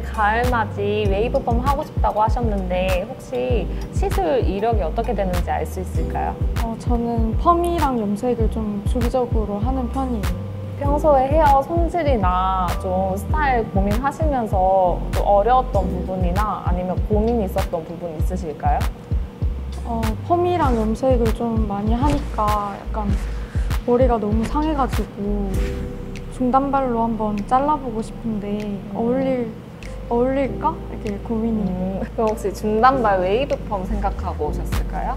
가을맞이 웨이브펌 하고 싶다고 하셨는데 혹시 시술 이력이 어떻게 되는지 알 수 있을까요? 저는 펌이랑 염색을 좀 주기적으로 하는 편이에요. 평소에 헤어 손질이나 좀 스타일 고민하시면서 좀 어려웠던 부분이나 아니면 고민이 있었던 부분 있으실까요? 펌이랑 염색을 좀 많이 하니까 약간 머리가 너무 상해가지고 중단발로 한번 잘라보고 싶은데 어울릴까? 이렇게 고민이에요. 그럼 혹시 중단발 웨이브펌 생각하고 오셨을까요?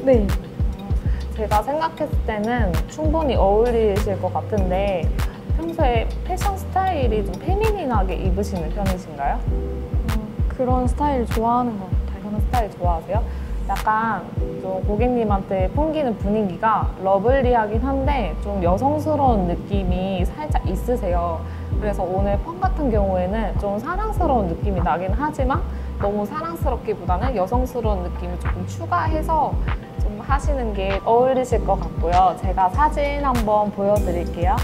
네. 제가 생각했을 때는 충분히 어울리실 것 같은데 평소에 패션 스타일이 좀 페미닌하게 입으시는 편이신가요? 그런 스타일 좋아하는 것 같아요. 그런 스타일 좋아하세요? 약간 좀 고객님한테 풍기는 분위기가 러블리하긴 한데 좀 여성스러운 느낌이 살짝 있으세요. 그래서 오늘 펌 같은 경우에는 좀 사랑스러운 느낌이 나긴 하지만 너무 사랑스럽기보다는 여성스러운 느낌을 조금 추가해서 좀 하시는 게 어울리실 것 같고요. 제가 사진 한번 보여드릴게요.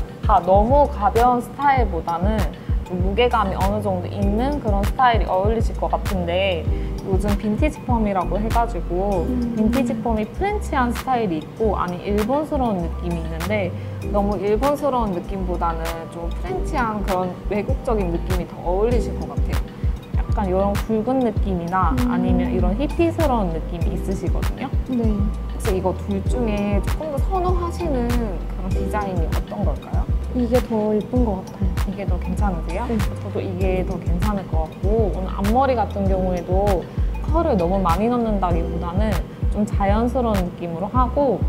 너무 가벼운 스타일보다는 좀 무게감이 어느 정도 있는 그런 스타일이 어울리실 것 같은데 요즘 빈티지 펌이라고 해가지고 빈티지 펌이 프렌치한 스타일이 있고 아니 일본스러운 느낌이 있는데 너무 일본스러운 느낌보다는 좀 프렌치한 그런 외국적인 느낌이 더 어울리실 것 같아요. 약간 이런 굵은 느낌이나 아니면 이런 히피스러운 느낌이 있으시거든요. 네. 혹시 이거 둘 중에 조금 더 선호하시는 그런 디자인이 어떤 걸까요? 이게 더 예쁜 것 같아요. 이게 더 괜찮으세요? 네. 저도 이게 더 괜찮을 것 같고 오늘 앞머리 같은 경우에도 컬을 너무 많이 넣는다기보다는 좀 자연스러운 느낌으로 하고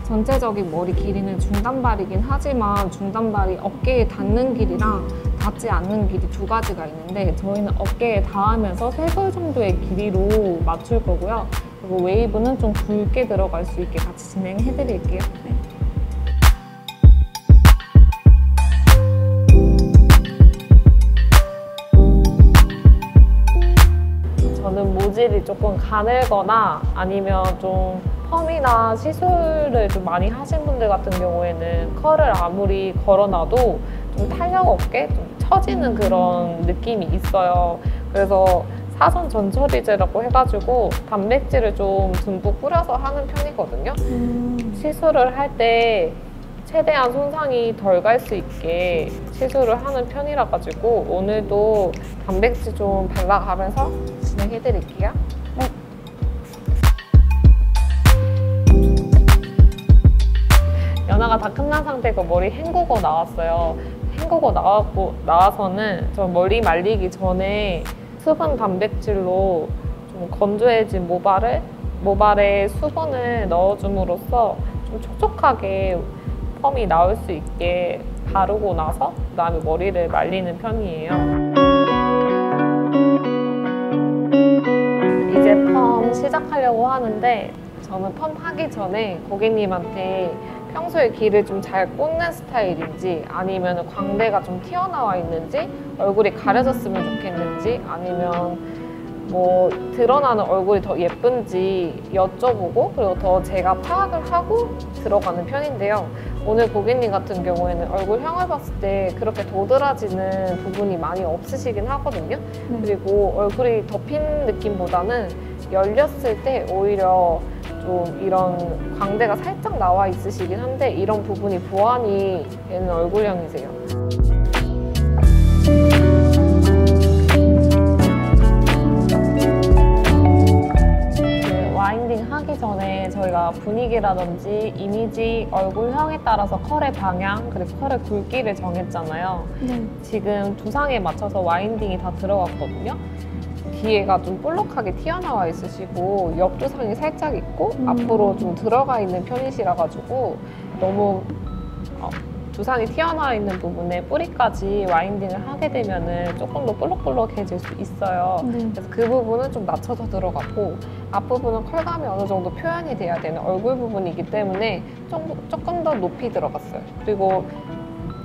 전체적인 머리 길이는 중단발이긴 하지만 중단발이 어깨에 닿는 길이랑 닿지 않는 길이 두 가지가 있는데 저희는 어깨에 닿으면서 쇄골 정도의 길이로 맞출 거고요. 그리고 웨이브는 좀 굵게 들어갈 수 있게 같이 진행해 드릴게요. 네. 저는 모질이 조금 가늘거나 아니면 좀 펌이나 시술을 좀 많이 하신 분들 같은 경우에는 컬을 아무리 걸어놔도 좀 탄력 없게 좀 처지는 그런 느낌이 있어요. 그래서 사선 전처리제라고 해가지고 단백질을 좀 듬뿍 뿌려서 하는 편이거든요. 시술을 할 때 최대한 손상이 덜 갈 수 있게 시술을 하는 편이라 가지고 오늘도 단백질 좀 발라가면서 진행해 드릴게요. 네. 연화가 다 끝난 상태고 머리 헹구고 나왔어요. 헹구고 나와서는 저 머리 말리기 전에 수분 단백질로 좀 건조해진 모발에 수분을 넣어줌으로써 좀 촉촉하게 펌이 나올 수 있게 바르고 나서 그다음에 머리를 말리는 편이에요. 이제 펌 시작하려고 하는데 저는 펌 하기 전에 고객님한테 평소에 길을 좀 잘 꽂는 스타일인지 아니면 광대가 좀 튀어나와 있는지 얼굴이 가려졌으면 좋겠는지 아니면 뭐 드러나는 얼굴이 더 예쁜지 여쭤보고 그리고 더 제가 파악을 하고 들어가는 편인데요. 오늘 고객님 같은 경우에는 얼굴형을 봤을 때 그렇게 도드라지는 부분이 많이 없으시긴 하거든요. 네. 그리고 얼굴이 덮인 느낌보다는 열렸을 때 오히려 좀 이런 광대가 살짝 나와 있으시긴 한데 이런 부분이 보완이 되는 얼굴형이세요. 와인딩 하기 전에 저희가 분위기라든지 이미지, 얼굴형에 따라서 컬의 방향 그리고 컬의 굵기를 정했잖아요. 네. 지금 두상에 맞춰서 와인딩이 다 들어갔거든요. 뒤에가 좀 볼록하게 튀어나와 있으시고 옆두상이 살짝 있고 앞으로 좀 들어가 있는 편이시라 가지고 너무 두상이 튀어나와 있는 부분에 뿌리까지 와인딩을 하게 되면은 조금 더 볼록볼록해질 수 있어요. 그래서 그 부분은 좀 낮춰서 들어갔고 앞부분은 컬감이 어느 정도 표현이 돼야 되는 얼굴 부분이기 때문에 조금 더 높이 들어갔어요. 그리고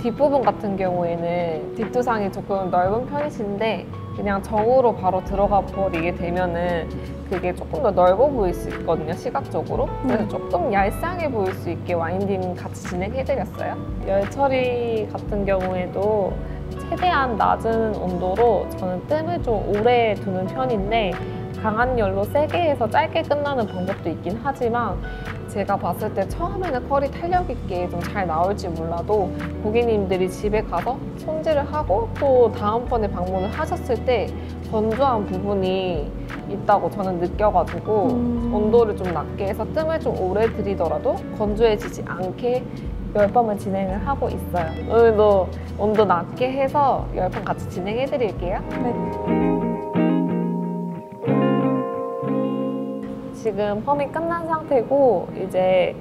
뒷부분 같은 경우에는 뒷두상이 조금 넓은 편이신데 그냥 정으로 바로 들어가 버리게 되면은 그게 조금 더 넓어 보일 수 있거든요, 시각적으로. 그래서 조금 얄쌍해 보일 수 있게 와인딩 같이 진행해드렸어요. 열 처리 같은 경우에도 최대한 낮은 온도로 저는 뜸을 좀 오래 두는 편인데 강한 열로 세게 해서 짧게 끝나는 방법도 있긴 하지만 제가 봤을 때 처음에는 컬이 탄력 있게 좀 잘 나올지 몰라도 고객님들이 집에 가서 손질을 하고 또 다음번에 방문을 하셨을 때 건조한 부분이 있다고 저는 느껴가지고 온도를 좀 낮게 해서 뜸을 좀 오래 들이더라도 건조해지지 않게 열펌을 진행을 하고 있어요. 오늘도 온도 낮게 해서 열펌 같이 진행해 드릴게요. 네. 지금 펌이 끝난 상태고 이제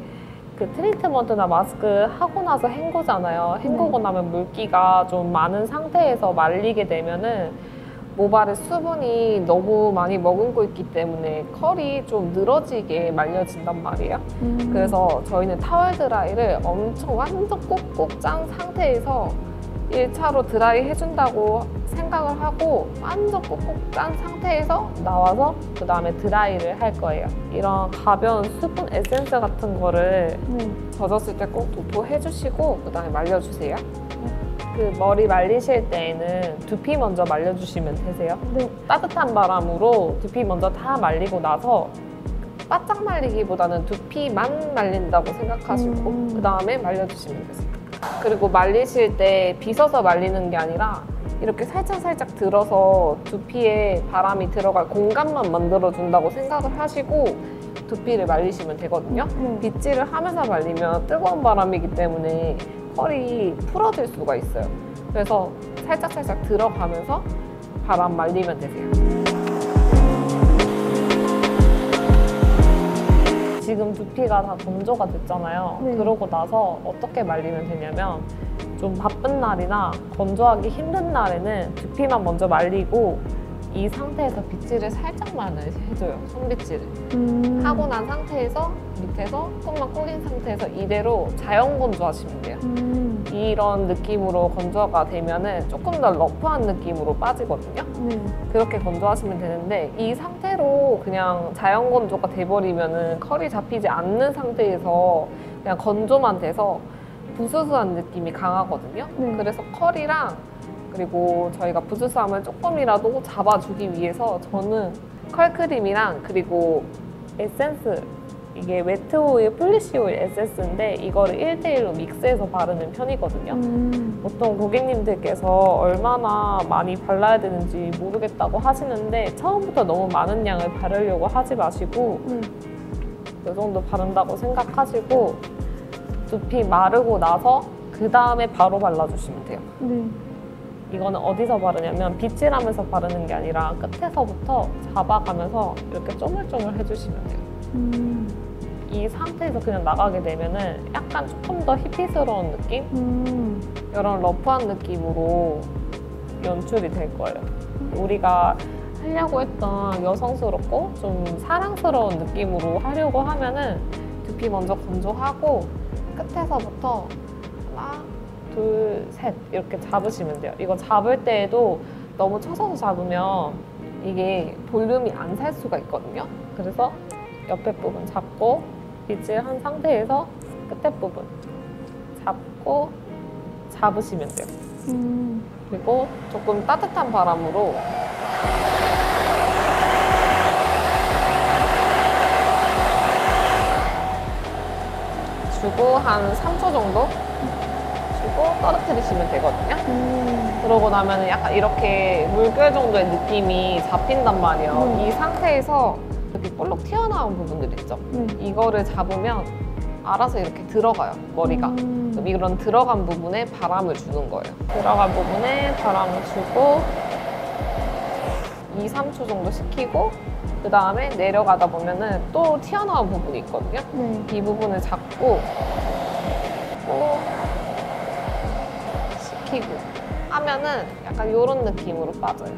그 트리트먼트나 마스크 하고 나서 헹구잖아요. 헹구고 나면 물기가 좀 많은 상태에서 말리게 되면은 모발의 수분이 너무 많이 머금고 있기 때문에 컬이 좀 늘어지게 말려진단 말이에요. 그래서 저희는 타월 드라이를 엄청 완전 꾹꾹 짠 상태에서 1차로 드라이 해준다고 생각을 하고 완전 꾹꾹 짠 상태에서 나와서 그 다음에 드라이를 할 거예요. 이런 가벼운 수분 에센스 같은 거를 젖었을 때 꼭 도포해주시고 그 다음에 말려주세요. 그 머리 말리실 때에는 두피 먼저 말려주시면 되세요. 네. 따뜻한 바람으로 두피 먼저 다 말리고 나서 바짝 말리기보다는 두피만 말린다고 생각하시고 그 다음에 말려주시면 되세요. 그리고 말리실 때 빗어서 말리는 게 아니라 이렇게 살짝살짝 들어서 두피에 바람이 들어갈 공간만 만들어준다고 생각을 하시고 두피를 말리시면 되거든요. 빗질을 하면서 말리면 뜨거운 바람이기 때문에 컬이 풀어질 수가 있어요. 그래서 살짝살짝 들어가면서 바람 말리면 되세요. 지금 두피가 다 건조가 됐잖아요. 네. 그러고 나서 어떻게 말리면 되냐면 좀 바쁜 날이나 건조하기 힘든 날에는 두피만 먼저 말리고 이 상태에서 빗질을 살짝만 해줘요. 손빗질을. 하고 난 상태에서 밑에서 조금만 꼬린 상태에서 이대로 자연 건조하시면 돼요. 이런 느낌으로 건조가 되면은 조금 더 러프한 느낌으로 빠지거든요. 그렇게 건조하시면 되는데 이 상태로 그냥 자연 건조가 돼버리면은 컬이 잡히지 않는 상태에서 그냥 건조만 돼서 부스스한 느낌이 강하거든요. 그래서 컬이랑 그리고 저희가 부스스함을 조금이라도 잡아주기 위해서 저는 컬크림이랑 그리고 에센스, 이게 웨트 오일, 플리시 오일 에센스인데 이거를 1대1로 믹스해서 바르는 편이거든요. 보통 고객님들께서 얼마나 많이 발라야 되는지 모르겠다고 하시는데 처음부터 너무 많은 양을 바르려고 하지 마시고 이 정도 바른다고 생각하시고 두피 마르고 나서 그 다음에 바로 발라주시면 돼요. 이거는 어디서 바르냐면 빗질하면서 바르는 게 아니라 끝에서부터 잡아가면서 이렇게 쪼물쪼물 해주시면 돼요. 이 상태에서 그냥 나가게 되면은 약간 조금 더 히피스러운 느낌? 이런 러프한 느낌으로 연출이 될 거예요. 우리가 하려고 했던 여성스럽고 좀 사랑스러운 느낌으로 하려고 하면은 두피 먼저 건조하고 끝에서부터 하나, 둘, 셋 이렇게 잡으시면 돼요. 이거 잡을 때에도 너무 쳐서 잡으면 이게 볼륨이 안 살 수가 있거든요. 그래서 옆에 부분 잡고 빗질한 상태에서 끝에 부분 잡고 잡으시면 돼요. 그리고 조금 따뜻한 바람으로 주고 한 3초 정도 주고 떨어뜨리시면 되거든요. 그러고 나면 약간 이렇게 물결 정도의 느낌이 잡힌단 말이에요. 이 상태에서 이렇게 볼록 튀어나온 부분들 있죠? 이거를 잡으면 알아서 이렇게 들어가요, 머리가. 그럼 이런 들어간 부분에 바람을 주는 거예요. 들어간 부분에 바람을 주고 2, 3초 정도 식히고 그 다음에 내려가다 보면은 또 튀어나온 부분이 있거든요. 이 부분을 잡고 식히고 하면은 약간 이런 느낌으로 빠져요.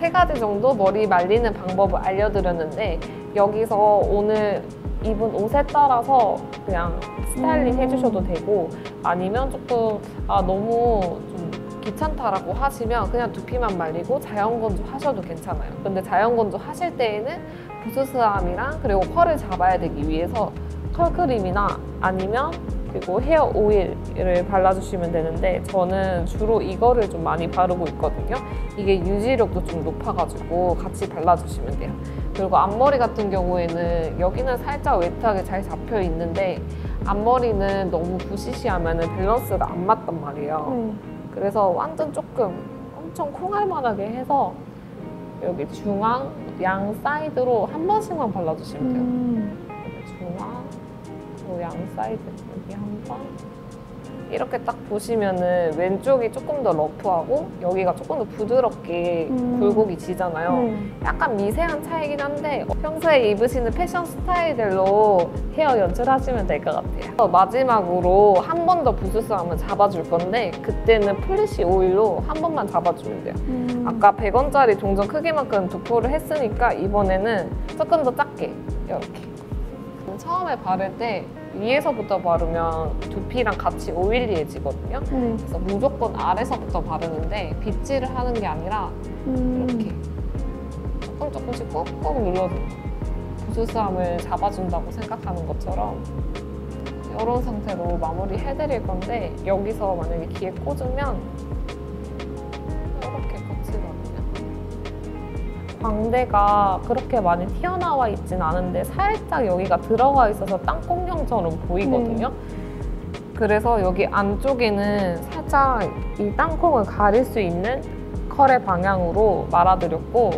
3가지 정도 머리 말리는 방법을 알려드렸는데 여기서 오늘 입은 옷에 따라서 그냥 스타일링 해주셔도 되고 아니면 조금 너무 좀 귀찮다라고 하시면 그냥 두피만 말리고 자연 건조 하셔도 괜찮아요. 근데 자연 건조 하실 때에는 부스스함이랑 그리고 컬을 잡아야 되기 위해서 컬크림이나 아니면 그리고 헤어 오일을 발라주시면 되는데 저는 주로 이거를 좀 많이 바르고 있거든요. 이게 유지력도 좀 높아가지고 같이 발라주시면 돼요. 그리고 앞머리 같은 경우에는 여기는 살짝 웨트하게 잘 잡혀 있는데 앞머리는 너무 부시시하면 밸런스가 안 맞단 말이에요. 그래서 완전 조금 엄청 콩알만하게 해서 여기 중앙, 양 사이드로 한 번씩만 발라주시면 돼요. 중앙, 그리고 양 사이드 여기 한 번. 이렇게 딱 보시면은 왼쪽이 조금 더 러프하고 여기가 조금 더 부드럽게 굴곡이 지잖아요. 약간 미세한 차이긴 한데 평소에 입으시는 패션 스타일들로 헤어 연출하시면 될 것 같아요. 마지막으로 한 번 더 부스스함을 잡아줄 건데 그때는 플래시 오일로 한 번만 잡아주면 돼요. 아까 100원짜리 동전 크기만큼 도포를 했으니까 이번에는 조금 더 작게 이렇게. 처음에 바를 때 위에서부터 바르면 두피랑 같이 오일리해지거든요. 그래서 무조건 아래서부터 바르는데 빗질을 하는 게 아니라 이렇게 조금씩 꾹꾹 눌러서 부스스함을 잡아준다고 생각하는 것처럼 이런 상태로 마무리 해드릴 건데 여기서 만약에 귀에 꽂으면 이렇게 거치거든요. 광대가 그렇게 많이 튀어나와 있진 않은데 살짝 여기가 들어가 있어서 땅콩형처럼 보이거든요. 그래서 여기 안쪽에는 살짝 이 땅콩을 가릴 수 있는 컬의 방향으로 말아드렸고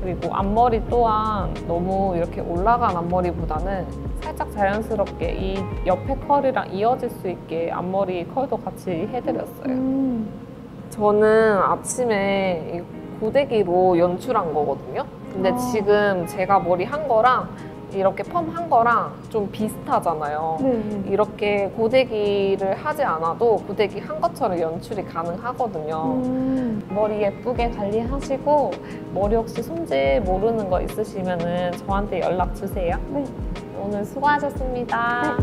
그리고 앞머리 또한 너무 이렇게 올라간 앞머리보다는 살짝 자연스럽게 이 옆에 컬이랑 이어질 수 있게 앞머리 컬도 같이 해드렸어요. 저는 아침에 이 고데기로 연출한 거거든요. 근데 지금 제가 머리 한 거랑 이렇게 펌 한 거랑 좀 비슷하잖아요. 이렇게 고데기를 하지 않아도 고데기 한 것처럼 연출이 가능하거든요. 머리 예쁘게 관리하시고 머리 혹시 손질 모르는 거 있으시면 저한테 연락 주세요. 오늘 수고하셨습니다.